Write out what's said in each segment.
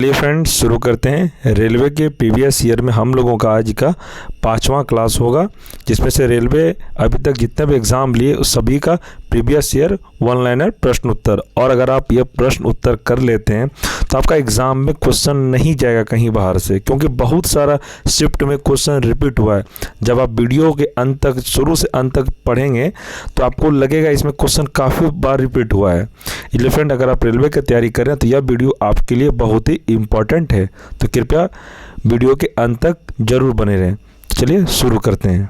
चलिए फ्रेंड्स, शुरू करते हैं। रेलवे के प्रीवियस ईयर में हम लोगों का आज का 5वां क्लास होगा, जिसमें से रेलवे अभी तक जितने भी एग्ज़ाम लिए उस सभी का प्रीवियस ईयर वन लाइनर प्रश्न उत्तर। और अगर आप ये प्रश्न उत्तर कर लेते हैं तो आपका एग्ज़ाम में क्वेश्चन नहीं जाएगा कहीं बाहर से, क्योंकि बहुत सारा शिफ्ट में क्वेश्चन रिपीट हुआ है। जब आप वीडियो के अंत तक, शुरू से अंत तक पढ़ेंगे तो आपको लगेगा इसमें क्वेश्चन काफ़ी बार रिपीट हुआ है। इसलिए फ्रेंड, अगर आप रेलवे की तैयारी कर रहे हैं तो यह वीडियो आपके लिए बहुत ही इम्पॉर्टेंट है, तो कृपया वीडियो के अंत तक जरूर बने रहें। चलिए शुरू करते हैं।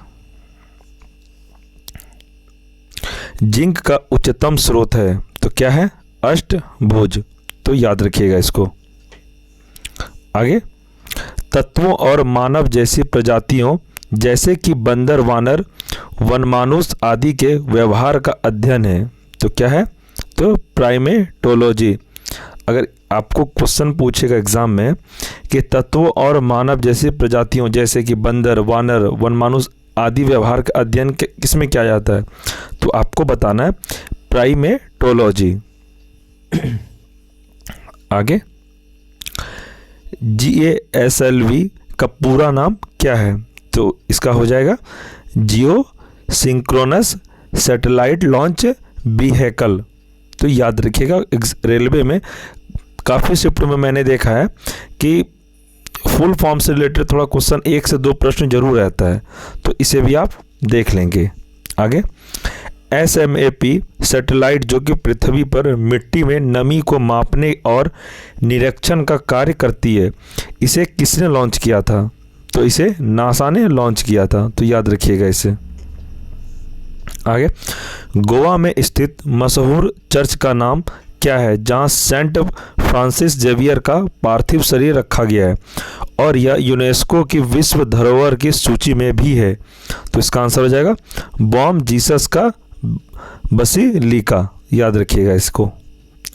जिंक का उच्चतम स्रोत है तो क्या है? अष्टभुज, तो याद रखिएगा इसको। आगे, तत्वों और मानव जैसी प्रजातियों जैसे कि बंदर, वानर, वनमानुष आदि के व्यवहार का अध्ययन है तो क्या है? तो प्राइमेटोलॉजी। अगर आपको क्वेश्चन पूछेगा एग्जाम में कि तत्वों और मानव जैसी प्रजातियों जैसे कि बंदर, वानर, वनमानुष आदि व्यवहार का अध्ययन किसमें किया जाता है, तो आपको बताना है प्राइमेटोलॉजी। आगे, GASLV का पूरा नाम क्या है? तो इसका हो जाएगा जियो सिंक्रोनस सैटेलाइट लॉन्च व्हीकल। तो याद रखिएगा, रेलवे में काफ़ी शिफ्ट में मैंने देखा है कि फुल फॉर्म से रिलेटेड थोड़ा क्वेश्चन 1 से 2 प्रश्न जरूर रहता है, तो इसे भी आप देख लेंगे। आगे, SMAP सैटेलाइट जो कि पृथ्वी पर मिट्टी में नमी को मापने और निरीक्षण का कार्य करती है, इसे किसने लॉन्च किया था? तो इसे नासा ने लॉन्च किया था, तो याद रखिएगा इसे। आगे, गोवा में स्थित मशहूर चर्च का नाम क्या है जहां सेंट फ्रांसिस जेवियर का पार्थिव शरीर रखा गया है और यह यूनेस्को की विश्व धरोहर की सूची में भी है? तो इसका आंसर हो जाएगा बॉम जीसस का बसिलिका, याद रखिएगा इसको।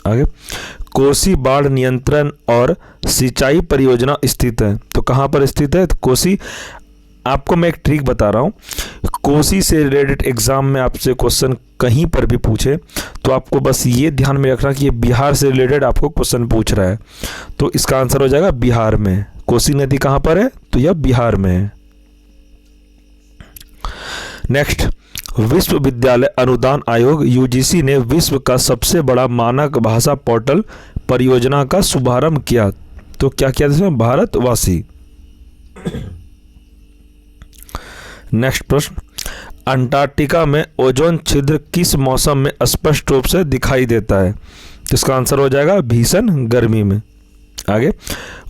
आगे, कोसी बाढ़ नियंत्रण और सिंचाई परियोजना स्थित है तो कहाँ पर स्थित है? तो कोसी। आपको मैं एक ट्रिक बता रहा हूँ, कोसी से रिलेटेड एग्जाम में आपसे क्वेश्चन कहीं पर भी पूछे तो आपको बस ये ध्यान में रखना कि ये बिहार से रिलेटेड आपको क्वेश्चन पूछ रहा है, तो इसका आंसर हो जाएगा बिहार में। कोसी नदी कहाँ पर है? तो यह बिहार में है। नेक्स्ट, विश्वविद्यालय अनुदान आयोग UGC ने विश्व का सबसे बड़ा मानक भाषा पोर्टल परियोजना का शुभारंभ किया तो क्या किया इसमें? भारतवासी। नेक्स्ट प्रश्न, अंटार्कटिका में ओजोन छिद्र किस मौसम में स्पष्ट रूप से दिखाई देता है? तो इसका आंसर हो जाएगा भीषण गर्मी में। आगे,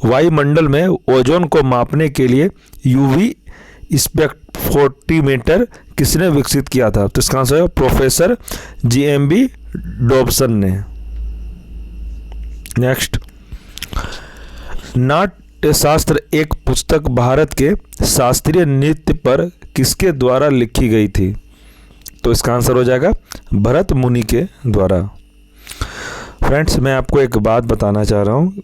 वायुमंडल में ओजोन को मापने के लिए UV स्पेक्ट्रोमीटर किसने विकसित किया था? तो इसका आंसर है प्रोफेसर GMB डॉबसन ने। नेक्स्ट, नाट्यशास्त्र एक पुस्तक भारत के शास्त्रीय नृत्य पर किसके द्वारा लिखी गई थी? तो इसका आंसर हो जाएगा भरत मुनि के द्वारा। फ्रेंड्स, मैं आपको एक बात बताना चाह रहा हूँ,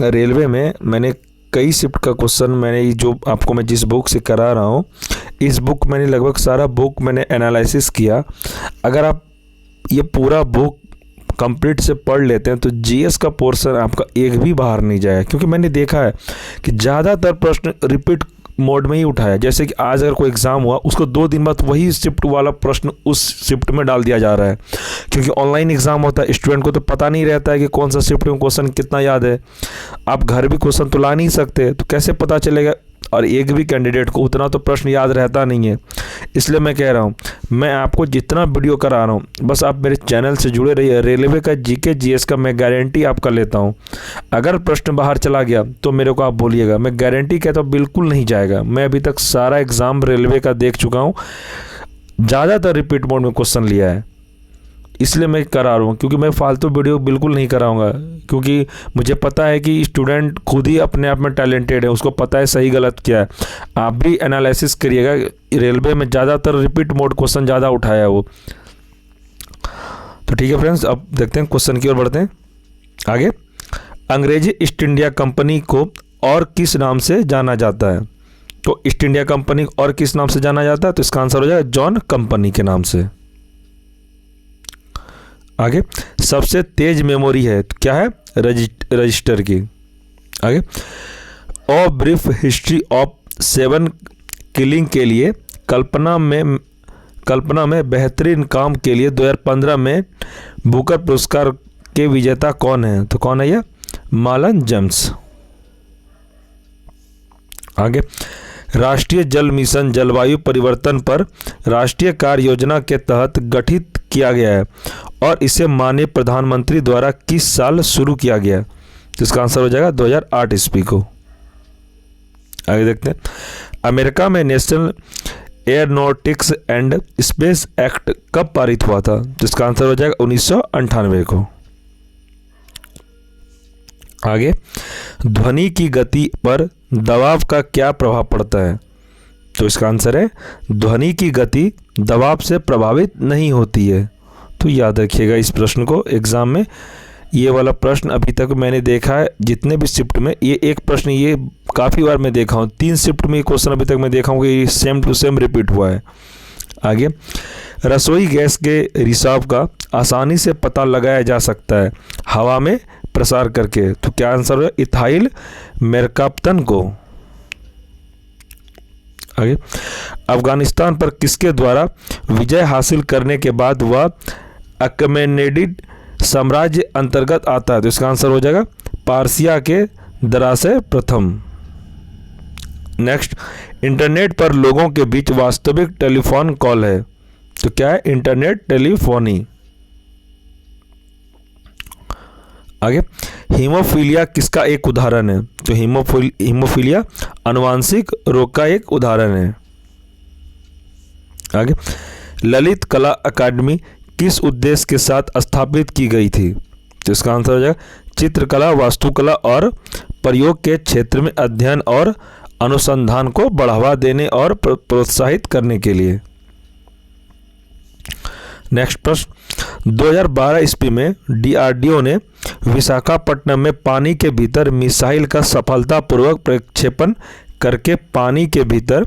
रेलवे में मैंने कई शिफ्ट का क्वेश्चन मैंने जो आपको मैं जिस बुक से करा रहा हूँ, इस बुक मैंने लगभग सारा बुक मैंने एनालिसिस किया। अगर आप ये पूरा बुक कंप्लीट से पढ़ लेते हैं तो GS का पोर्शन आपका एक भी बाहर नहीं जाएगा, क्योंकि मैंने देखा है कि ज़्यादातर प्रश्न रिपीट मोड में ही उठाया। जैसे कि आज अगर कोई एग्ज़ाम हुआ, उसको 2 दिन बाद वही शिफ्ट वाला प्रश्न उस शिफ्ट में डाल दिया जा रहा है, क्योंकि ऑनलाइन एग्ज़ाम होता है। स्टूडेंट को तो पता नहीं रहता है कि कौन सा शिफ्ट में क्वेश्चन कितना याद है। आप घर भी क्वेश्चन तो ला नहीं सकते, तो कैसे पता चलेगा? और एक भी कैंडिडेट को उतना तो प्रश्न याद रहता नहीं है। इसलिए मैं कह रहा हूँ, मैं आपको जितना वीडियो करा रहा हूँ, बस आप मेरे चैनल से जुड़े रहिए। रेलवे का GK GS का मैं गारंटी आपका लेता हूँ। अगर प्रश्न बाहर चला गया तो मेरे को आप बोलिएगा, मैं गारंटी कहता हूँ बिल्कुल नहीं जाएगा। मैं अभी तक सारा एग्ज़ाम रेलवे का देख चुका हूँ, ज़्यादातर रिपीट मोड में क्वेश्चन लिया है। इसलिए मैं करा रहा हूँ, क्योंकि मैं फालतू वीडियो बिल्कुल नहीं कराऊंगा, क्योंकि मुझे पता है कि स्टूडेंट खुद ही अपने आप में टैलेंटेड है, उसको पता है सही गलत क्या है। आप भी एनालिसिस करिएगा, रेलवे में ज़्यादातर रिपीट मोड क्वेश्चन ज़्यादा उठाया वो। तो ठीक है फ्रेंड्स, अब देखते हैं क्वेश्चन की ओर बढ़ते हैं। आगे, अंग्रेजी ईस्ट इंडिया कंपनी को और किस नाम से जाना जाता है? तो ईस्ट इंडिया कंपनी और किस नाम से जाना जाता है? तो इसका आंसर हो जाएगा जॉन कंपनी के नाम से। आगे, सबसे तेज मेमोरी है तो क्या है? रजिस्टर की। आगे, a brief history of 7 killing के लिए कल्पना में बेहतरीन काम के लिए 2015 में बुकर पुरस्कार के विजेता कौन है? तो कौन है यह? मालन जेम्स। आगे, राष्ट्रीय जल मिशन जलवायु परिवर्तन पर राष्ट्रीय कार्य योजना के तहत गठित किया गया है और इसे माननीय प्रधानमंत्री द्वारा किस साल शुरू किया गया? तो इसका आंसर हो जाएगा 2008 ईस्वी को। आगे देखते हैं, अमेरिका में national aeronautics and space act कब पारित हुआ था? तो इसका आंसर हो जाएगा 1998 को। आगे, ध्वनि की गति पर दबाव का क्या प्रभाव पड़ता है? तो इसका आंसर है ध्वनि की गति दबाव से प्रभावित नहीं होती है। तो याद रखिएगा इस प्रश्न को एग्जाम में। ये वाला प्रश्न अभी तक मैंने देखा है जितने भी शिफ्ट में, ये एक प्रश्न ये काफ़ी बार मैं देखा हूँ, 3 शिफ्ट में ये क्वेश्चन अभी तक मैं देखा हूँ कि सेम टू सेम रिपीट हुआ है। आगे, रसोई गैस के रिसाव का आसानी से पता लगाया जा सकता है हवा में प्रसार करके। तो क्या आंसर है? इथाइल मेरकाप्टन को। आगे, अफगानिस्तान पर किसके द्वारा विजय हासिल करने के बाद वह अकमेनेडिड साम्राज्य अंतर्गत आता है? तो इसका आंसर हो जाएगा पार्सिया के दरासे प्रथम। नेक्स्ट, इंटरनेट पर लोगों के बीच वास्तविक टेलीफोन कॉल है। तो क्या है? Internet telephony. आगे, हीमोफीलिया किसका एक उदाहरण है? तो हीमोफीलिया आनुवांशिक रोग का एक उदाहरण है। आगे, ललित कला अकादमी किस उद्देश्य के साथ स्थापित की गई थी? तो इसका आंसर हो जाएगा चित्रकला, वास्तुकला और प्रयोग के क्षेत्र में अध्ययन और अनुसंधान को बढ़ावा देने और प्रोत्साहित करने के लिए। नेक्स्ट प्रश्न, 2012 ईस्वी में डीआरडीओ ने विशाखापट्टनम में पानी के भीतर मिसाइल का सफलतापूर्वक प्रक्षेपण करके पानी के भीतर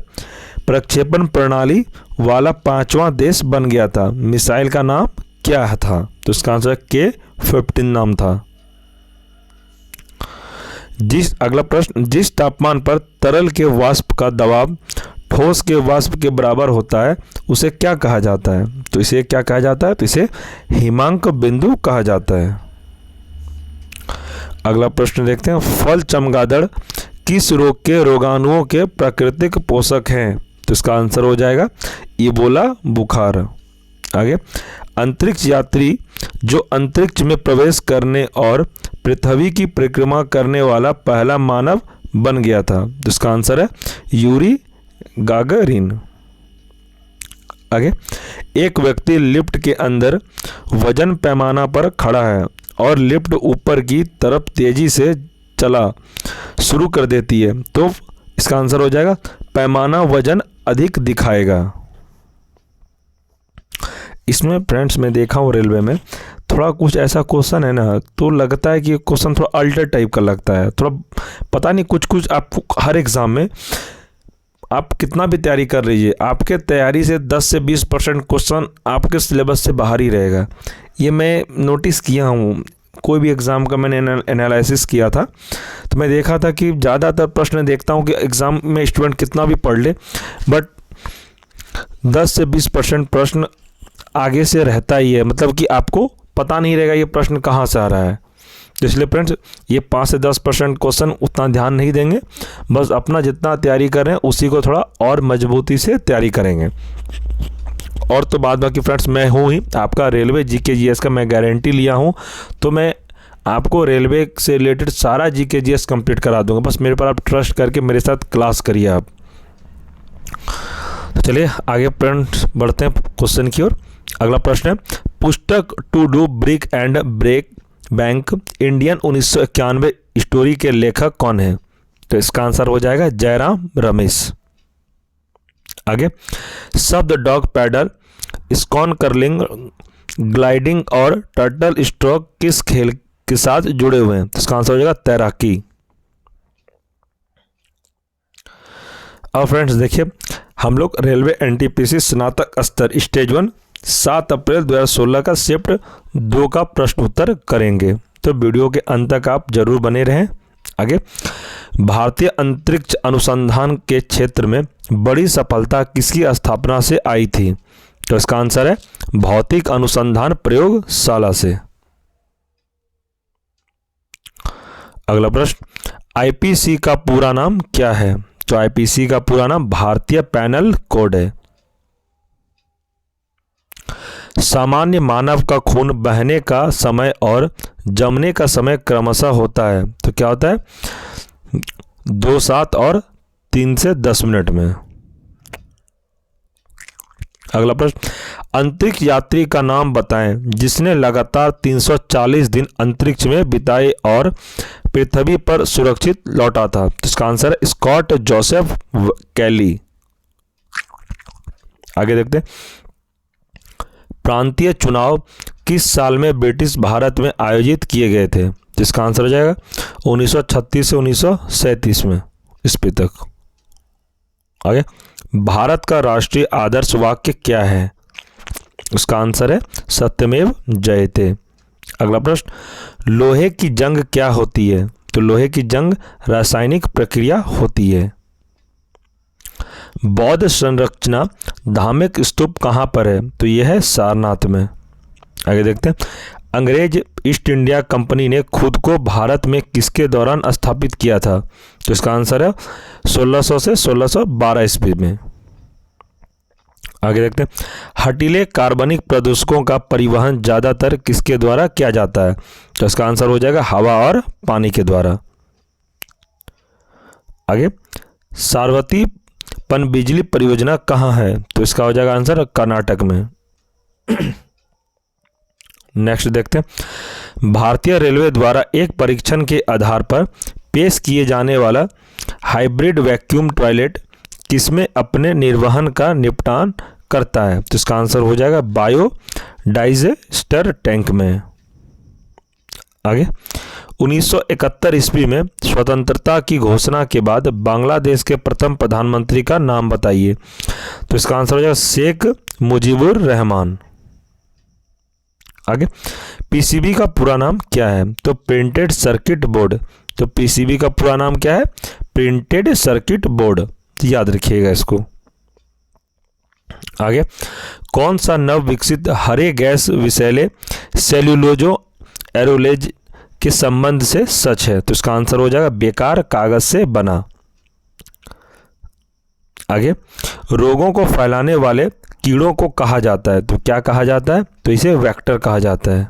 प्रक्षेपण प्रणाली वाला 5वां देश बन गया था। मिसाइल का नाम क्या था? तो इसका आंसर K-15 नाम था। अगला प्रश्न, जिस तापमान पर तरल के वाष्प का दबाव ठोस के वाष्प के बराबर होता है उसे क्या कहा जाता है? तो इसे क्या कहा जाता है? तो इसे हिमांक बिंदु कहा जाता है। अगला प्रश्न देखते हैं, फल चमगादड़ किस रोग के रोगाणुओं के प्राकृतिक पोषक हैं? तो इसका आंसर हो जाएगा इबोला बुखार। आगे, अंतरिक्ष यात्री जो अंतरिक्ष में प्रवेश करने और पृथ्वी की परिक्रमा करने वाला पहला मानव बन गया था। तो इसका आंसर है यूरी गागरिन। आगे, एक व्यक्ति लिफ्ट के अंदर वजन पैमाना पर खड़ा है और लिफ्ट ऊपर की तरफ तेजी से चला शुरू कर देती है तो इसका आंसर हो जाएगा पैमाना वजन अधिक दिखाएगा। इसमें फ्रेंड्स मैं देखा हूँ रेलवे में थोड़ा कुछ ऐसा क्वेश्चन है ना, तो लगता है कि क्वेश्चन थोड़ा अल्टर टाइप का लगता है, थोड़ा पता नहीं कुछ आपको हर एग्ज़ाम में आप कितना भी तैयारी कर लीजिए, आपके तैयारी से 10 से 20% क्वेश्चन आपके सिलेबस से बाहर ही रहेगा। ये मैं नोटिस किया हूँ, कोई भी एग्ज़ाम का मैंने एनालिसिस किया था तो मैं देखा था कि ज़्यादातर प्रश्न देखता हूँ कि एग्ज़ाम में स्टूडेंट कितना भी पढ़ ले बट 10 से 20% प्रश्न आगे से रहता ही है, मतलब कि आपको पता नहीं रहेगा ये प्रश्न कहाँ से आ रहा है। इसलिए फ्रेंड्स ये 5 से 10% क्वेश्चन उतना ध्यान नहीं देंगे, बस अपना जितना तैयारी कर रहे हैं उसी को थोड़ा और मजबूती से तैयारी करेंगे। और तो बाद बाकी फ्रेंड्स मैं हूँ ही आपका रेलवे जीके जीएस का मैं गारंटी लिया हूँ, तो मैं आपको रेलवे से रिलेटेड सारा जीके जीएस कंप्लीट करा दूंगा, बस मेरे पर आप ट्रस्ट करके मेरे साथ क्लास करिए आप। तो चलिए आगे फ्रेंड्स बढ़ते हैं क्वेश्चन की ओर। अगला प्रश्न है, पुस्तक to the brink and break bank Indian 1991 story के लेखक कौन है? तो इसका आंसर हो जाएगा जयराम रमेश। आगे, शब्द डॉग पैडल, स्कॉन कर्लिंग, ग्लाइडिंग और टर्टल स्ट्रोक किस खेल के साथ जुड़े हुए हैं? तो इसका आंसर हो जाएगा तैराकी। अब फ्रेंड्स देखिए हम लोग रेलवे एनटीपीसी स्नातक स्तर स्टेज 1 7 अप्रैल 2016 का शिफ्ट 2 का प्रश्न उत्तर करेंगे, तो वीडियो के अंत तक आप जरूर बने रहें। आगे, भारतीय अंतरिक्ष अनुसंधान के क्षेत्र में बड़ी सफलता किसकी स्थापना से आई थी? तो इसका आंसर है भौतिक अनुसंधान प्रयोगशाला से। अगला प्रश्न, आईपीसी का पूरा नाम क्या है? तो आईपीसी का पूरा नाम भारतीय पैनल कोड है। सामान्य मानव का खून बहने का समय और जमने का समय क्रमशः होता है, तो क्या होता है? 2 7 और 3 से 10 मिनट में। अगला प्रश्न, अंतरिक्ष यात्री का नाम बताएं जिसने लगातार 340 दिन अंतरिक्ष में बिताए और पृथ्वी पर सुरक्षित लौटा था। इसका आंसर है स्कॉट जोसेफ कैली। आगे देखते हैं, प्रांतीय चुनाव किस साल में ब्रिटिश भारत में आयोजित किए गए थे? जिसका आंसर हो जाएगा 1936 से 1937 में, ईस्वी तक। आगे, भारत का राष्ट्रीय आदर्श वाक्य क्या है? उसका आंसर है सत्यमेव जयते। अगला प्रश्न, लोहे की जंग क्या होती है? तो लोहे की जंग रासायनिक प्रक्रिया होती है। बौद्ध संरचना धार्मिक स्तूप कहाँ पर है? तो यह है सारनाथ में। आगे देखते हैं, अंग्रेज ईस्ट इंडिया कंपनी ने खुद को भारत में किसके दौरान स्थापित किया था? तो इसका आंसर है 1600 से 1612 ईस्वी में। आगे देखते हैं, हटीले कार्बनिक प्रदूषकों का परिवहन ज़्यादातर किसके द्वारा किया जाता है? तो इसका आंसर हो जाएगा हवा और पानी के द्वारा। आगे, साबरमती पनबिजली परियोजना कहाँ है? तो इसका हो जाएगा आंसर कर्नाटक में। नेक्स्ट देखते हैं, भारतीय रेलवे द्वारा एक परीक्षण के आधार पर पेश किए जाने वाला हाइब्रिड वैक्यूम टॉयलेट किसमें अपने निर्वहन का निपटान करता है? तो इसका आंसर हो जाएगा बायो डाइजेस्टर टैंक में। आगे, 1971 ईस्वी में स्वतंत्रता की घोषणा के बाद बांग्लादेश के प्रथम प्रधानमंत्री का नाम बताइए। तो इसका आंसर हो जाएगा शेख मुजीबुर रहमान। आगे, पीसीबी का पूरा नाम क्या है? तो प्रिंटेड सर्किट बोर्ड। तो पीसीबी का पूरा नाम क्या है? प्रिंटेड सर्किट बोर्ड, याद रखिएगा इसको। आगे, कौन सा नव विकसित हरे गैस विषैले सेल्यूलोजो एरोलेज के संबंध से सच है? तो इसका आंसर हो जाएगा बेकार कागज से बना। आगे, रोगों को फैलाने वाले कीड़ों को कहा जाता है, तो क्या कहा जाता है? तो इसे वेक्टर कहा जाता है।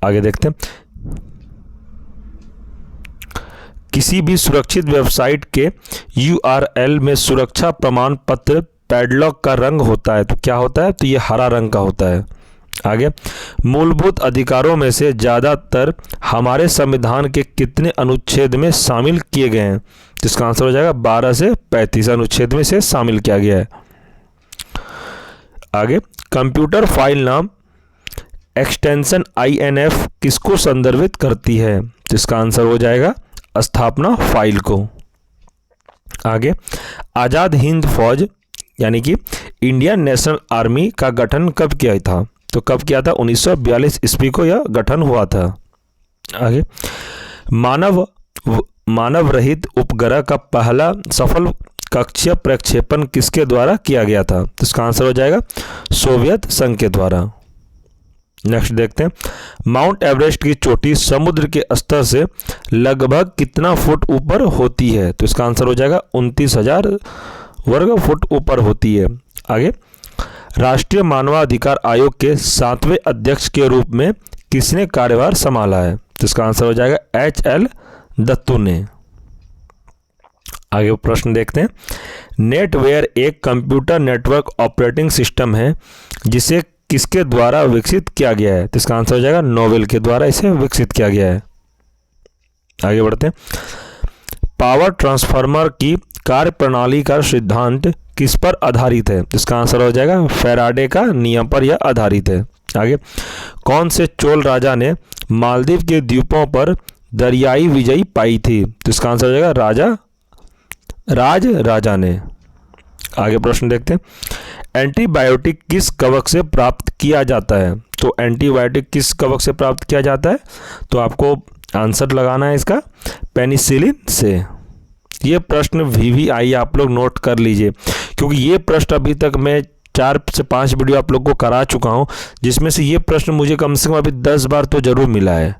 आगे देखते हैं, किसी भी सुरक्षित वेबसाइट के URL में सुरक्षा प्रमाण पत्र पैडलॉक का रंग होता है, तो क्या होता है? तो ये हरा रंग का होता है। आगे, मूलभूत अधिकारों में से ज़्यादातर हमारे संविधान के कितने अनुच्छेद में शामिल किए गए हैं? जिसका आंसर हो जाएगा 12 से 35 अनुच्छेद में से शामिल किया गया है। आगे, कंप्यूटर फाइल नाम एक्सटेंशन INF किसको संदर्भित करती है? जिसका आंसर हो जाएगा स्थापना फाइल को। आगे, आज़ाद हिंद फौज यानी कि इंडियन नेशनल आर्मी का गठन कब किया था? तो कब किया था? 1942 ईस्वी को यह गठन हुआ था। आगे, मानव रहित उपग्रह का पहला सफल कक्षीय प्रक्षेपण किसके द्वारा किया गया था? तो इसका आंसर हो जाएगा सोवियत संघ के द्वारा। नेक्स्ट देखते हैं, माउंट एवरेस्ट की चोटी समुद्र के स्तर से लगभग कितना फुट ऊपर होती है? तो इसका आंसर हो जाएगा 29,000 वर्ग फुट ऊपर होती है। आगे, राष्ट्रीय मानवाधिकार आयोग के 7वें अध्यक्ष के रूप में किसने कार्यभार संभाला है? तो इसका आंसर हो जाएगा HL दत्तू ने। आगे प्रश्न देखते हैं, नेटवेयर एक कंप्यूटर नेटवर्क ऑपरेटिंग सिस्टम है जिसे किसके द्वारा विकसित किया गया है? तो इसका आंसर हो जाएगा नोवेल के द्वारा इसे विकसित किया गया है। आगे बढ़ते हैं, पावर ट्रांसफार्मर की कार्यप्रणाली का सिद्धांत किस पर आधारित है? इसका आंसर हो जाएगा फैराडे का नियम पर यह आधारित है। आगे, कौन से चोल राजा ने मालदीव के द्वीपों पर दरियाई विजयी पाई थी? तो इसका आंसर हो जाएगा राजा ने। आगे प्रश्न देखते हैं, एंटीबायोटिक किस कवक से प्राप्त किया जाता है? तो एंटीबायोटिक किस कवक से प्राप्त किया जाता है? तो आपको आंसर लगाना है इसका पेनिसिलिन से। ये प्रश्न VVI आप लोग नोट कर लीजिए, क्योंकि ये प्रश्न अभी तक मैं 4 से 5 वीडियो आप लोग को करा चुका हूँ, जिसमें से ये प्रश्न मुझे कम से कम अभी 10 बार तो ज़रूर मिला है।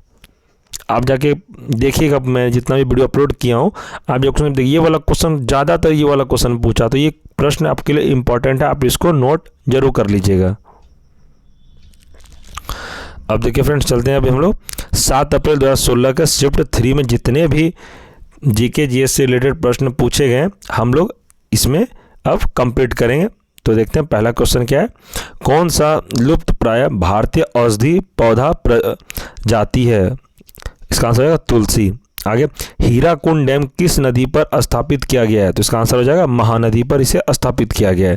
आप जाके देखिएगा, मैं जितना भी वीडियो अपलोड किया हूँ आप जो क्वेश्चन देखिए, ये वाला क्वेश्चन ज़्यादातर ये वाला क्वेश्चन पूछा, तो ये प्रश्न आपके लिए इम्पोर्टेंट है, आप इसको नोट जरूर कर लीजिएगा। अब देखिए फ्रेंड्स, चलते हैं अभी हम लोग 7 अप्रैल 2016 के शिफ्ट 3 में जितने भी GK GS से रिलेटेड प्रश्न पूछे गए हम लोग इसमें अब कंप्लीट करेंगे। तो देखते हैं पहला क्वेश्चन क्या है। कौन सा लुप्त प्राय भारतीय औषधि पौधा प्रजाति है? इसका आंसर हो जाएगा तुलसी। आगे, हीराकुंड डैम किस नदी पर स्थापित किया गया है? तो इसका आंसर हो जाएगा महानदी पर इसे स्थापित किया गया है।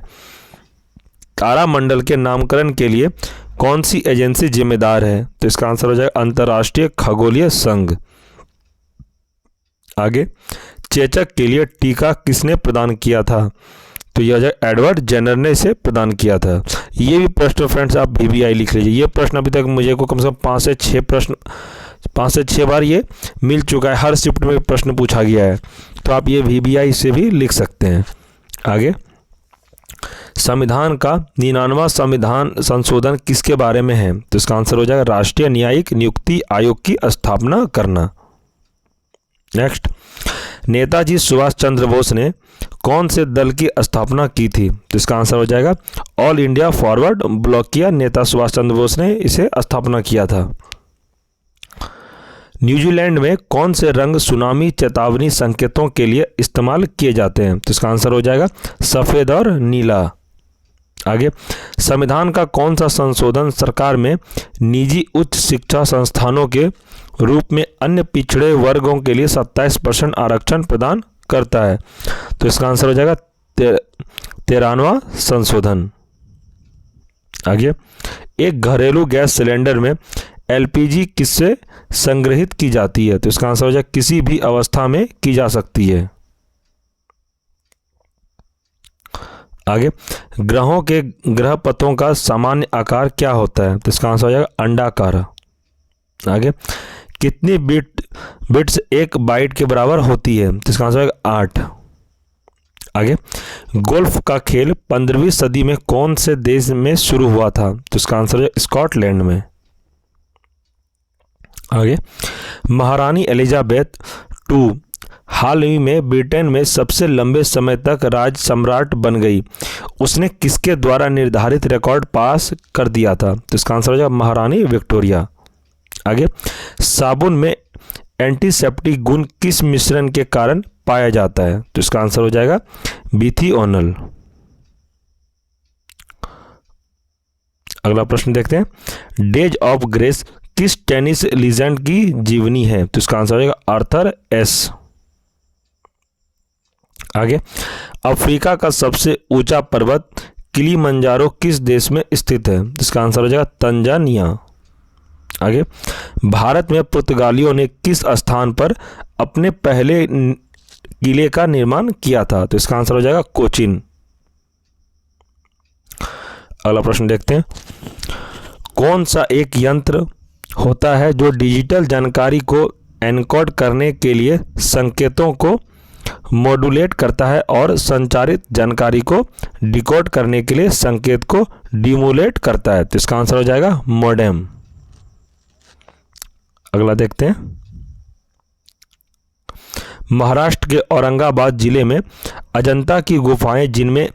तारामंडल के नामकरण के लिए कौन सी एजेंसी जिम्मेदार है? तो इसका आंसर हो जाएगा अंतर्राष्ट्रीय खगोलीय संघ। आगे, चेचक के लिए टीका किसने प्रदान किया था? तो यह जो एडवर्ड जेनर ने इसे प्रदान किया था। ये भी प्रश्न फ्रेंड्स आप VVI लिख लीजिए। ये प्रश्न अभी तक मुझे को कम से कम 5 से 6 बार ये मिल चुका है, हर शिफ्ट में प्रश्न पूछा गया है, तो आप ये VVI से भी लिख सकते हैं। आगे, संविधान का 99वां संविधान संशोधन किसके बारे में है? तो इसका आंसर हो जाएगा राष्ट्रीय न्यायिक नियुक्ति आयोग की स्थापना करना। नेक्स्ट, नेताजी सुभाष चंद्र बोस ने कौन से दल की स्थापना की थी? तो इसका आंसर हो जाएगा ऑल इंडिया फॉरवर्ड ब्लॉक किया नेता सुभाष चंद्र बोस ने इसे स्थापना किया था। न्यूजीलैंड में कौन से रंग सुनामी चेतावनी संकेतों के लिए इस्तेमाल किए जाते हैं? तो इसका आंसर हो जाएगा सफ़ेद और नीला। आगे, संविधान का कौन सा संशोधन सरकार में निजी उच्च शिक्षा संस्थानों के रूप में अन्य पिछड़े वर्गों के लिए 27% आरक्षण प्रदान करता है? तो इसका आंसर हो जाएगा 13वां संशोधन। आगे, एक घरेलू गैस सिलेंडर में LPG किससे संग्रहित की जाती है? तो इसका आंसर हो जाएगा किसी भी अवस्था में की जा सकती है। आगे, ग्रहों के ग्रह पथों का सामान्य आकार क्या होता है? तो इसका आंसर हो जाएगा अंडाकार। आगे, कितनी बिट्स 1 बाइट के बराबर होती है? तो इसका आंसर हो जाएगा 8। आगे, गोल्फ का खेल 15वीं सदी में कौन से देश में शुरू हुआ था? तो इसका आंसर है स्कॉटलैंड में। आगे, महारानी एलिजाबेथ II हाल ही में ब्रिटेन में सबसे लंबे समय तक राज सम्राट बन गई। उसने किसके द्वारा निर्धारित रिकॉर्ड पास कर दिया था? तो इसका आंसर हो जाएगा महारानी विक्टोरिया। आगे, साबुन में एंटीसेप्टिक गुण किस मिश्रण के कारण पाया जाता है? तो इसका आंसर हो जाएगा बिथियोनल। अगला प्रश्न देखते हैं। डेज ऑफ ग्रेस किस टेनिस लीजेंड की जीवनी है? तो इसका आंसर हो जाएगा आर्थर एस। आगे, अफ्रीका का सबसे ऊंचा पर्वत किलिमंजारो किस देश में स्थित है? इसका आंसर हो जाएगा तंजानिया। आगे, भारत में पुर्तगालियों ने किस स्थान पर अपने पहले किले का निर्माण किया था? तो इसका आंसर हो जाएगा कोचीन। अगला प्रश्न देखते हैं। कौन सा एक यंत्र होता है जो डिजिटल जानकारी को एनकोड करने के लिए संकेतों को मॉड्यूलेट करता है और संचारित जानकारी को डिकोड करने के लिए संकेत को डिमोलेट करता है? तो इसका आंसर हो जाएगा मोडेम। अगला देखते हैं। महाराष्ट्र के औरंगाबाद जिले में अजंता की गुफाएं, जिनमें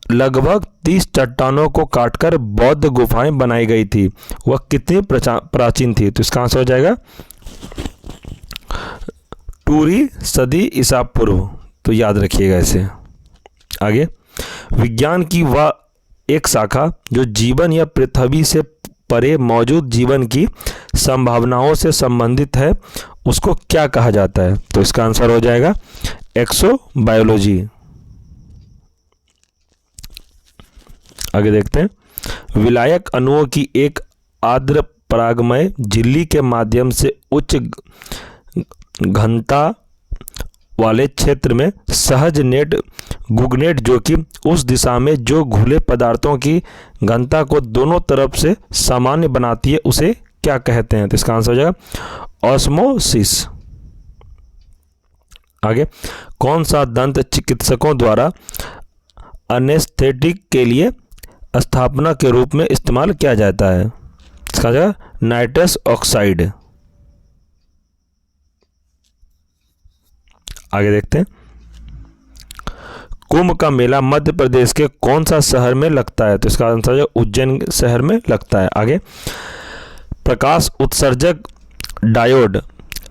लगभग 30 चट्टानों को काटकर बौद्ध गुफाएं बनाई गई थी, वह कितनी प्राचीन थी? तो इसका आंसर हो जाएगा 2वीं सदी ईसा पूर्व। तो याद रखिएगा इसे। आगे, विज्ञान की वह एक शाखा जो जीवन या पृथ्वी से परे मौजूद जीवन की संभावनाओं से संबंधित है, उसको क्या कहा जाता है? तो इसका आंसर हो जाएगा एक्सोबायोलॉजी। आगे देखते हैं। विलायक अणुओं की एक आर्द्र परागमय झिल्ली के माध्यम से उच्च घनता वाले क्षेत्र में सहज नेट गुगनेट, जो कि उस दिशा में जो घुले पदार्थों की घनता को दोनों तरफ से सामान्य बनाती है, उसे क्या कहते हैं? तो इसका आंसर हो जाएगा ऑस्मोसिस। आगे, कौन सा दंत चिकित्सकों द्वारा एनेस्थेटिक के लिए स्थापना के रूप में इस्तेमाल किया जाता है? इसका जगह नाइट्रस ऑक्साइड। आगे देखते हैं, कुंभ का मेला मध्य प्रदेश के कौन सा शहर में लगता है? तो इसका आंसर है उज्जैन शहर में लगता है। आगे, प्रकाश उत्सर्जक डायोड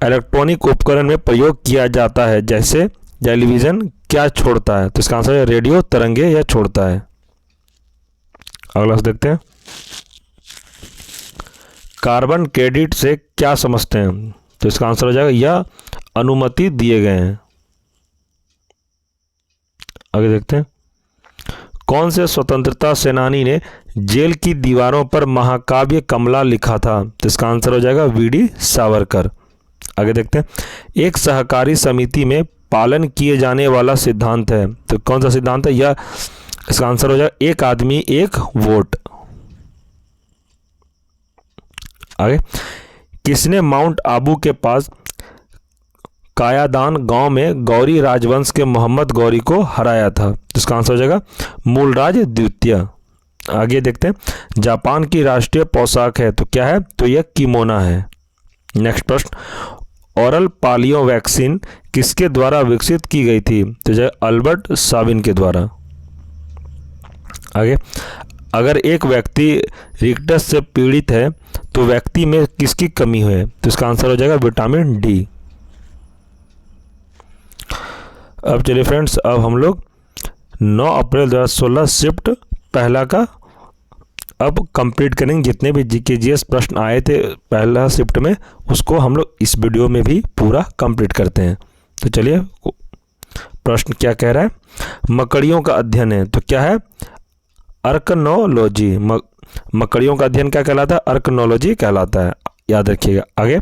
इलेक्ट्रॉनिक उपकरण में प्रयोग किया जाता है, जैसे टेलीविजन क्या छोड़ता है? तो इसका आंसर है रेडियो तरंगे यह छोड़ता है। अगला देखते हैं, कार्बन क्रेडिट से क्या समझते हैं? तो इसका आंसर हो जाएगा यह अनुमति दिए गए हैं। आगे देखते हैं, कौन से स्वतंत्रता सेनानी ने जेल की दीवारों पर महाकाव्य कमला लिखा था? तो इसका आंसर हो जाएगा वीडी सावरकर। आगे देखते हैं, एक सहकारी समिति में पालन किए जाने वाला सिद्धांत है, तो कौन सा सिद्धांत है? यह इसका आंसर हो जाएगा एक आदमी एक वोट। आगे, किसने माउंट आबू के पास कायादान गांव में गौरी राजवंश के मोहम्मद गौरी को हराया था? इसका आंसर हो जाएगा मूलराज द्वितीय। आगे देखते हैं, जापान की राष्ट्रीय पोशाक है तो क्या है? तो यह किमोना है। नेक्स्ट प्रश्न, ओरल पालियो वैक्सीन किसके द्वारा विकसित की गई थी? तो जो अल्बर्ट साबिन के द्वारा। आगे, अगर एक व्यक्ति रिकटस से पीड़ित है तो व्यक्ति में किसकी कमी है? तो इसका आंसर हो जाएगा विटामिन डी। अब चलिए फ्रेंड्स, अब हम लोग 9 अप्रैल 2016 शिफ्ट पहला का अब कंप्लीट करेंगे। जितने भी जीके जीएस प्रश्न आए थे पहला शिफ्ट में, उसको हम लोग इस वीडियो में भी पूरा कंप्लीट करते हैं। तो चलिए, प्रश्न क्या कह रहा है? मकड़ियों का अध्ययन है तो क्या है? अर्कनोलॉजी। मकड़ियों का अध्ययन क्या कहलाता है? अर्कनोलॉजी कहलाता है, याद रखिएगा। आगे,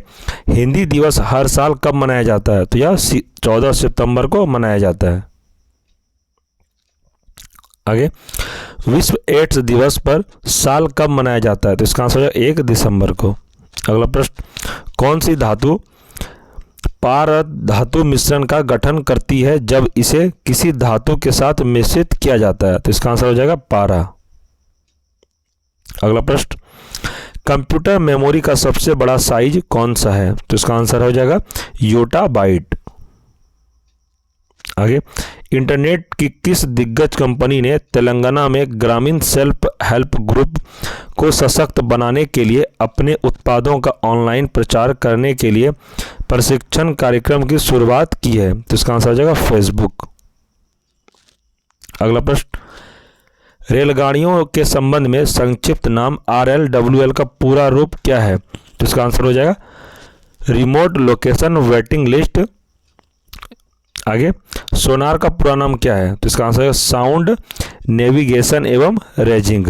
हिंदी दिवस हर साल कब मनाया जाता है? तो यह 14 सितंबर को मनाया जाता है। आगे, विश्व एड्स दिवस पर साल कब मनाया जाता है? तो इसका आंसर है 1 दिसंबर को। अगला प्रश्न, कौन सी धातु पारद धातु मिश्रण का गठन करती है जब इसे किसी धातु के साथ मिश्रित किया जाता है? तो इसका आंसर हो जाएगा पारा। अगला प्रश्न, कंप्यूटर मेमोरी का सबसे बड़ा साइज कौन सा है? तो इसका आंसर हो जाएगा योटाबाइट। आगे, इंटरनेट की किस दिग्गज कंपनी ने तेलंगाना में ग्रामीण सेल्फ हेल्प ग्रुप को सशक्त बनाने के लिए अपने उत्पादों का ऑनलाइन प्रचार करने के लिए प्रशिक्षण कार्यक्रम की शुरुआत की है? तो इसका आंसर हो जाएगा फेसबुक। अगला प्रश्न, रेलगाड़ियों के संबंध में संक्षिप्त नाम RLWL का पूरा रूप क्या है? तो इसका आंसर हो जाएगा रिमोट लोकेशन वेटिंग लिस्ट। आगे, सोनार का पूरा नाम क्या है? तो इसका आंसर है साउंड नेविगेशन एवं रेजिंग।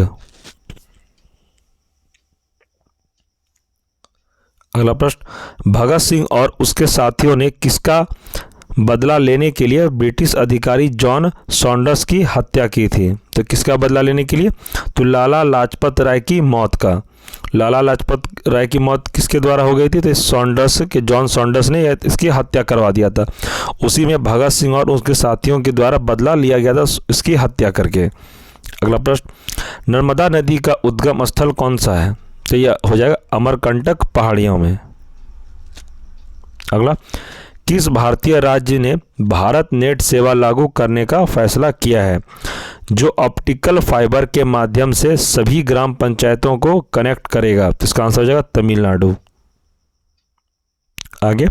अगला प्रश्न, भगत सिंह और उसके साथियों ने किसका बदला लेने के लिए ब्रिटिश अधिकारी जॉन सॉन्डर्स की हत्या की थी? तो किसका बदला लेने के लिए? तो लाला लाजपत राय की मौत का। लाला लाजपत राय की मौत किसके द्वारा हो गई थी? तो सॉन्डर्स के, जॉन सॉन्डर्स ने इसकी हत्या करवा दिया था। उसी में भगत सिंह और उसके साथियों के द्वारा बदला लिया गया था इसकी हत्या करके। अगला प्रश्न, नर्मदा नदी का उद्गम स्थल कौन सा है? तो यह हो जाएगा अमरकंटक पहाड़ियों में। अगला, किस भारतीय राज्य ने भारत नेट सेवा लागू करने का फैसला किया है, जो ऑप्टिकल फाइबर के माध्यम से सभी ग्राम पंचायतों को कनेक्ट करेगा? तो इसका आंसर हो जाएगा तमिलनाडु। आगे,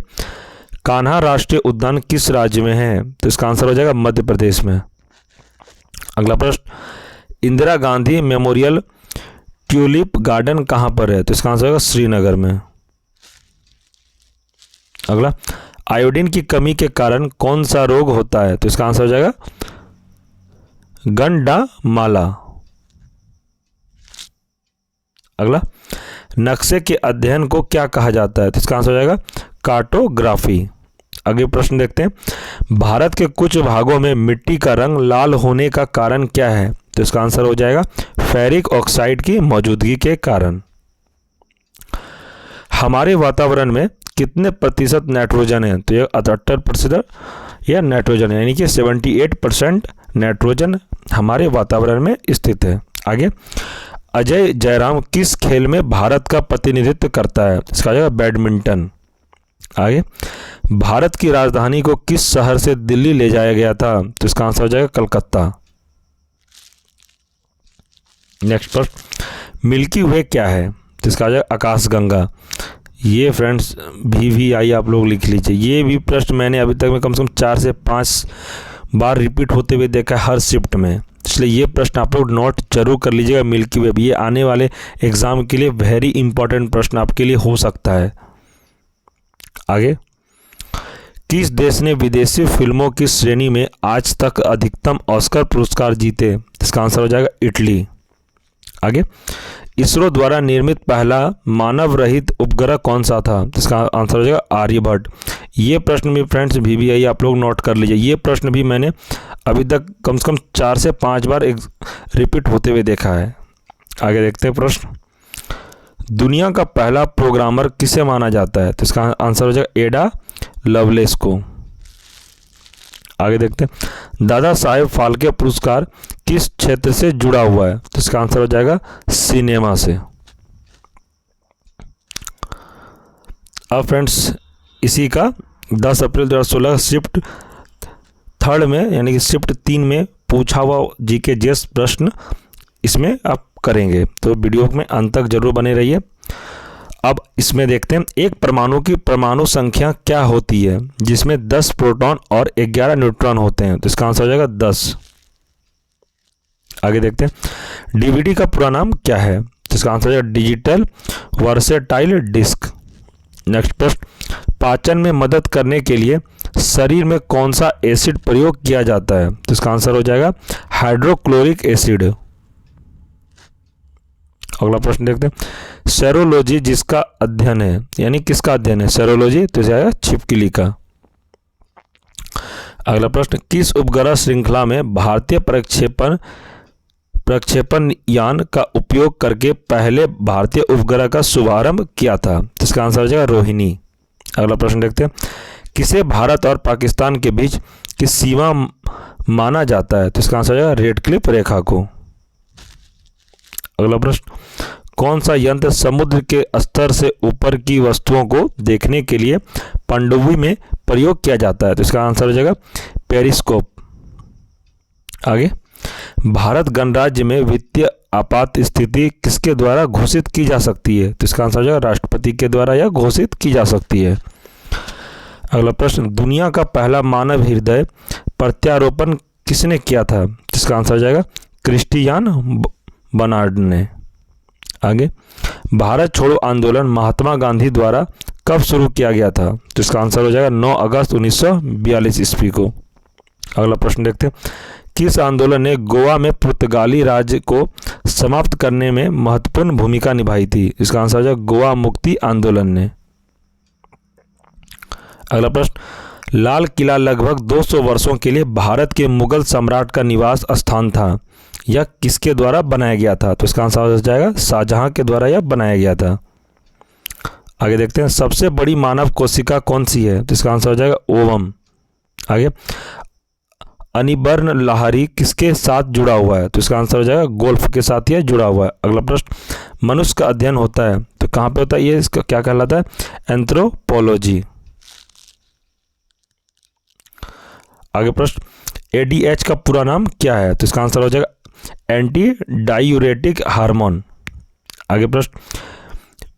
कान्हा राष्ट्रीय उद्यान किस राज्य में है? तो इसका आंसर हो जाएगा मध्य प्रदेश में। अगला प्रश्न, Indira Gandhi memorial tulip garden कहाँ पर है? तो इसका आंसर होगा श्रीनगर में। अगला, आयोडीन की कमी के कारण कौन सा रोग होता है? तो इसका आंसर हो जाएगा गंडामाला। अगला, नक्शे के अध्ययन को क्या कहा जाता है? तो इसका आंसर हो जाएगा कार्टोग्राफी। आगे प्रश्न देखते हैं, भारत के कुछ भागों में मिट्टी का रंग लाल होने का कारण क्या है? तो इसका आंसर हो जाएगा फेरिक ऑक्साइड की मौजूदगी के कारण। हमारे वातावरण में कितने प्रतिशत नाइट्रोजन है? तो यह 78% यह नाइट्रोजन है, यानी कि 78% नाइट्रोजन हमारे वातावरण में स्थित है। आगे, अजय जयराम किस खेल में भारत का प्रतिनिधित्व करता है? इसका जगह बैडमिंटन। आगे, भारत की राजधानी को किस शहर से दिल्ली ले जाया गया था? तो इसका आंसर हो जाएगा कलकत्ता। नेक्स्ट प्रश्न, मिल्की वे क्या है? तो इसका आ जाएगा आकाशगंगा। ये फ्रेंड्स VVI आप लोग लिख लीजिए। ये भी प्रश्न मैंने अभी तक में कम से कम 4 से 5 बार रिपीट होते हुए देखा है हर शिफ्ट में, इसलिए ये प्रश्न आप लोग नोट जरूर कर लीजिएगा। मिल्की वे, ये आने वाले एग्जाम के लिए वेरी इंपॉर्टेंट प्रश्न आपके लिए हो सकता है। आगे, किस देश ने विदेशी फिल्मों की श्रेणी में आज तक अधिकतम ऑस्कर पुरस्कार जीते? इसका आंसर हो जाएगा इटली। आगे, इसरो द्वारा निर्मित पहला मानव रहित उपग्रह कौन सा था? इसका आंसर हो जाएगा आर्यभट्ट। ये प्रश्न भी फ्रेंड्स VVI आप लोग नोट कर लीजिए। ये प्रश्न भी मैंने अभी तक कम से कम 4 से 5 बार रिपीट होते हुए देखा है। आगे देखते हैं प्रश्न, दुनिया का पहला प्रोग्रामर किसे माना जाता है? तो इसका आंसर हो जाएगा एडा लवलेस को। आगे देखते हैं, दादा साहेब फाल्के पुरस्कार किस क्षेत्र से जुड़ा हुआ है? तो इसका आंसर हो जाएगा सिनेमा से। अब फ्रेंड्स इसी का 10 अप्रैल 2016 शिफ्ट 3 में यानी कि शिफ्ट 3 में पूछा हुआ GK GS प्रश्न इसमें आप करेंगे, तो वीडियो में अंत तक जरूर बने रहिए। अब इसमें देखते हैं, एक परमाणु की परमाणु संख्या क्या होती है जिसमें 10 प्रोटॉन और 11 न्यूट्रॉन होते हैं? तो इसका आंसर हो जाएगा 10। आगे देखते हैं, DVD का पूरा नाम क्या है? तो इसका आंसर हो जाएगा डिजिटल वर्सेटाइल डिस्क। नेक्स्ट प्रश्न, पाचन में मदद करने के लिए शरीर में कौन सा एसिड प्रयोग किया जाता है? तो इसका आंसर हो जाएगा हाइड्रोक्लोरिक एसिड। अगला प्रश्न देखते हैं, सेरोलॉजी जिसका अध्ययन है, यानी किसका अध्ययन है सेरोलॉजी? तो जाएगा छिपकली का। अगला प्रश्न, किस उपग्रह श्रृंखला में भारतीय प्रक्षेपण यान का उपयोग करके पहले भारतीय उपग्रह का शुभारंभ किया था? तो इसका आंसर हो जाएगा रोहिणी। अगला प्रश्न देखते हैं, किसे भारत और पाकिस्तान के बीच की सीमा माना जाता है? तो इसका आंसर हो जाएगा रेड क्लिफ रेखा को। अगला प्रश्न, कौन सा यंत्र समुद्र के स्तर से ऊपर की वस्तुओं को देखने के लिए पनडुब्बी में प्रयोग किया जाता है? तो इसका आंसर हो जाएगा पेरिस्कोप। आगे, भारत गणराज्य में वित्तीय आपात स्थिति किसके द्वारा घोषित की जा सकती है? तो इसका आंसर हो जाएगा राष्ट्रपति के द्वारा यह घोषित की जा सकती है। अगला प्रश्न, दुनिया का पहला मानव हृदय प्रत्यारोपण किसने किया था? इसका आंसर हो जाएगा क्रिस्टियान बर्नार्ड ने। आगे, भारत छोड़ो आंदोलन महात्मा गांधी द्वारा कब शुरू किया गया था? तो इसका आंसर हो जाएगा 9 अगस्त 1942 ईस्वी को। अगला प्रश्न देखते हैं, किस आंदोलन ने गोवा में पुर्तगाली राज्य को समाप्त करने में महत्वपूर्ण भूमिका निभाई थी? इसका आंसर हो जाएगा गोवा मुक्ति आंदोलन ने। अगला प्रश्न, लाल किला लगभग 200 वर्षों के लिए भारत के मुगल सम्राट का निवास स्थान था, यह किसके द्वारा बनाया गया था? तो इसका आंसर हो जाएगा शाहजहां के द्वारा यह बनाया गया था। आगे देखते हैं, सबसे बड़ी मानव कोशिका कौन सी है? तो इसका आंसर हो जाएगा ओवम। आगे, अनिबर्न लाहरी किसके साथ जुड़ा हुआ है? तो इसका आंसर हो जाएगा गोल्फ के साथ यह जुड़ा हुआ है। अगला प्रश्न, मनुष्य का अध्ययन होता है तो कहाँ पे होता है? ये इसका क्या कहलाता है? एंथ्रोपोलॉजी। आगे प्रश्न, ADH का पूरा नाम क्या है? तो इसका आंसर हो जाएगा एंटी डायूरेटिक हार्मोन। आगे प्रश्न,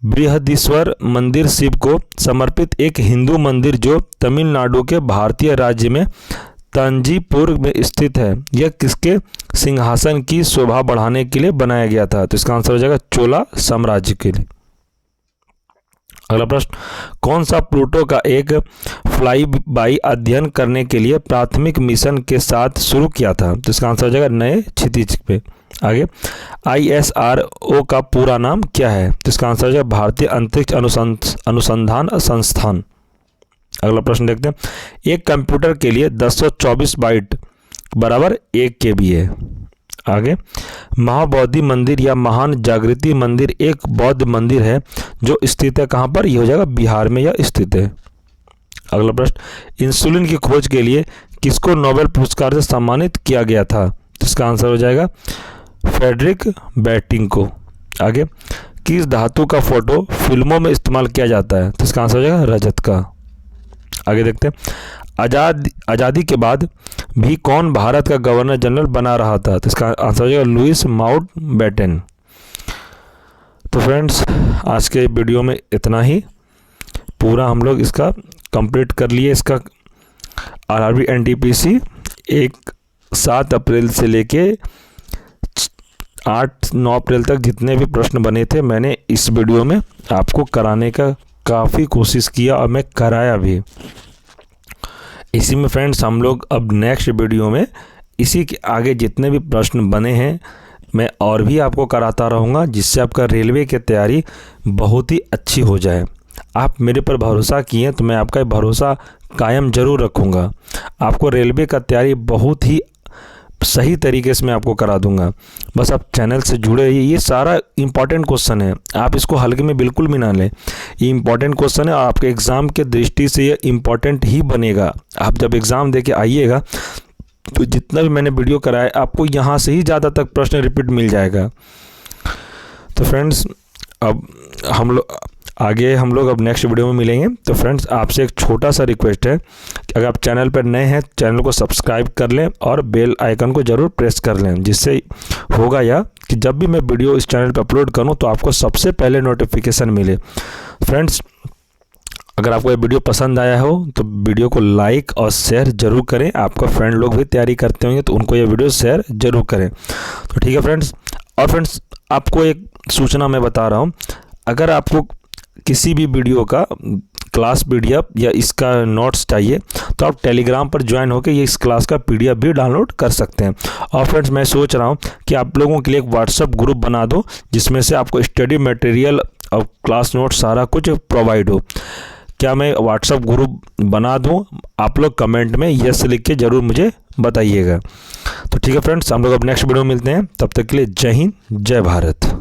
बृहदीश्वर मंदिर शिव को समर्पित एक हिंदू मंदिर जो तमिलनाडु के भारतीय राज्य में तंजीपुर में स्थित है, यह किसके सिंहासन की शोभा बढ़ाने के लिए बनाया गया था? तो इसका आंसर हो जाएगा चोला साम्राज्य के लिए। अगला प्रश्न, कौन सा प्लूटो का एक फ्लाई बाई अध्ययन करने के लिए प्राथमिक मिशन के साथ शुरू किया था? तो इसका आंसर हो जाएगा नए क्षितिज पे। आगे, ISRO का पूरा नाम क्या है? तो इसका आंसर हो जाएगा भारतीय अंतरिक्ष अनुसंधान संस्थान। अगला प्रश्न देखते हैं। एक कंप्यूटर के लिए 1024 बाइट बराबर 1 KB है। आगे, महाबोधि मंदिर या महान जागृति मंदिर एक बौद्ध मंदिर है जो स्थित है कहाँ पर? ये हो जाएगा बिहार में यह स्थित है। अगला प्रश्न, इंसुलिन की खोज के लिए किसको नोबेल पुरस्कार से सम्मानित किया गया था? तो इसका आंसर हो जाएगा फ्रेडरिक बैटिंग को। आगे, किस धातु का फोटो फिल्मों में इस्तेमाल किया जाता है? तो इसका आंसर हो जाएगा रजत का। आगे देखते हैं, आज़ादी के बाद भी कौन भारत का गवर्नर जनरल बना रहा था? तो इसका आंसर हो जाएगा लुइस माउंटबेटन। तो फ्रेंड्स, आज के वीडियो में इतना ही। पूरा हम लोग इसका कंप्लीट कर लिए। इसका आरआरबी एनटीपीसी 7 अप्रैल से लेके 8-9 अप्रैल तक जितने भी प्रश्न बने थे मैंने इस वीडियो में आपको कराने का काफ़ी कोशिश किया और मैं कराया भी। इसी में फ्रेंड्स हम लोग अब नेक्स्ट वीडियो में इसी के आगे जितने भी प्रश्न बने हैं मैं और भी आपको कराता रहूँगा, जिससे आपका रेलवे की तैयारी बहुत ही अच्छी हो जाए। आप मेरे पर भरोसा किए तो मैं आपका भरोसा कायम ज़रूर रखूँगा। आपको रेलवे का तैयारी बहुत ही सही तरीके से मैं आपको करा दूंगा। बस आप चैनल से जुड़े रहिए। ये सारा इंपॉर्टेंट क्वेश्चन है, आप इसको हल्के में बिल्कुल भी ना लें। ये इंपॉर्टेंट क्वेश्चन है और आपके एग्ज़ाम के दृष्टि से ये इंपॉर्टेंट ही बनेगा। आप जब एग्ज़ाम दे के आइएगा तो जितना भी मैंने वीडियो कराया आपको यहाँ से ही ज़्यादा तक प्रश्न रिपीट मिल जाएगा। तो फ्रेंड्स, अब हम लोग अब नेक्स्ट वीडियो में मिलेंगे। तो फ्रेंड्स, आपसे एक छोटा सा रिक्वेस्ट है कि अगर आप चैनल पर नए हैं चैनल को सब्सक्राइब कर लें और बेल आइकन को ज़रूर प्रेस कर लें, जिससे होगा या कि जब भी मैं वीडियो इस चैनल पर अपलोड करूं तो आपको सबसे पहले नोटिफिकेशन मिले। फ्रेंड्स, अगर आपको ये वीडियो पसंद आया हो तो वीडियो को लाइक और शेयर ज़रूर करें। आपका फ्रेंड लोग भी तैयारी करते होंगे तो उनको ये वीडियो शेयर ज़रूर करें। तो ठीक है फ्रेंड्स। और फ्रेंड्स, आपको एक सूचना मैं बता रहा हूँ, अगर आपको किसी भी वीडियो का क्लास पीडीएफ या इसका नोट्स चाहिए तो आप टेलीग्राम पर ज्वाइन होकर ये इस क्लास का पीडीएफ भी डाउनलोड कर सकते हैं। और फ्रेंड्स, मैं सोच रहा हूँ कि आप लोगों के लिए एक व्हाट्सएप ग्रुप बना दो जिसमें से आपको स्टडी मटेरियल और क्लास नोट सारा कुछ प्रोवाइड हो। क्या मैं व्हाट्सएप ग्रुप बना दूँ? आप लोग कमेंट में यस लिख के ज़रूर मुझे बताइएगा। तो ठीक है फ्रेंड्स, हम लोग अब नेक्स्ट वीडियो में मिलते हैं। तब तक के लिए जय हिंद, जय भारत।